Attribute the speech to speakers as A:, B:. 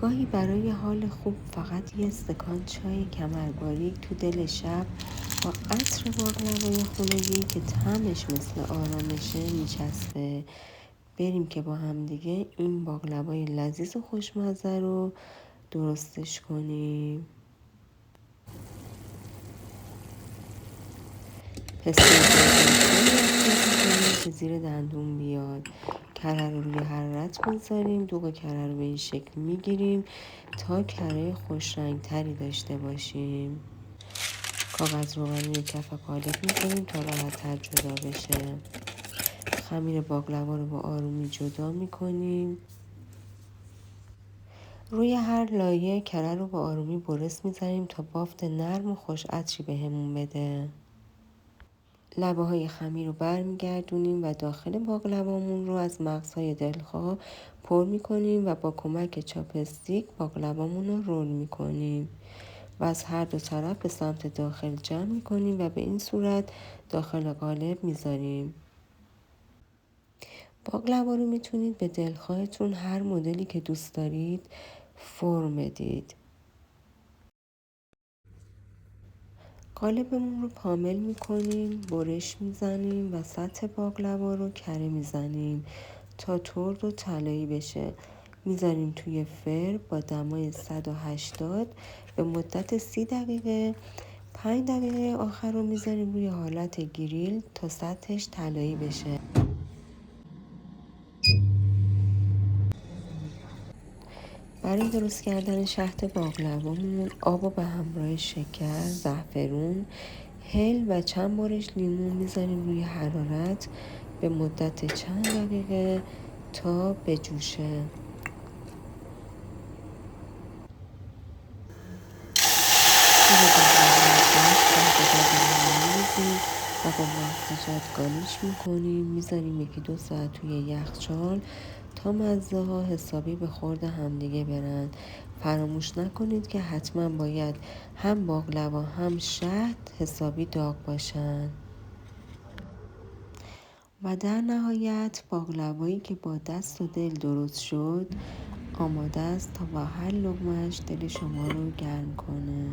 A: گاهی برای حال خوب فقط یه استکان چای کمرباریک تو دل شب با عطر باقلوای خونگی که طعمش مثل آرامشه میچسبه. بریم که با هم دیگه این باقلوای لذیذ و خوشمزه رو درستش کنیم. پسته که زیر دندون بیاد. کره رو روی هر رط میذاریم. دوغ کره رو به این شکل میگیریم تا کره خوش رنگ تری داشته باشیم. کاغذ روغنی رو کف قالب میکنیم تا راحت تر جدا بشه. خمیر باقلوا رو با آرومی جدا میکنیم. روی هر لایه کره رو با آرومی برس میزنیم تا بافت نرم و خوش عطری بهمون بده. لبه های خمیر رو برمیگردونیم و داخل باقلوامون رو از مغزهای دلخواه پر میکنیم و با کمک چاپستیک باقلوامون رو رول میکنیم و از هر دو طرف به سمت داخل جمع میکنیم و به این صورت داخل قالب میذاریم. باقلوا رو میتونید به دلخواهتون هر مدلی که دوست دارید فرم بدید. قالبمون رو کامل میکنیم، برش میزنیم و سطح باقلوا رو کره میزنیم تا ترد و طلایی بشه. میذاریم توی فرن با دمای 180 به مدت 30 دقیقه. 5 دقیقه آخر رو میذاریم روی حالت گریل تا سطحش طلایی بشه. برای درست کردن شهد باقلوامون آب و به همراه شکر، زعفرون، هل و چند بارش لیمون میذاریم روی حرارت به مدت چند دقیقه تا بجوشه. و با مغزجات گالیش میکنیم. میذاریم 1-2 ساعت توی یخچال تا مزه ها حسابی به خورد همدیگه برن. فراموش نکنید که حتما باید هم باقلوا هم شهد حسابی داغ باشن. و در نهایت باقلوایی که با دست و دل درست شد آماده است تا با هر لقمه‌اش دل شما رو گرم کنه.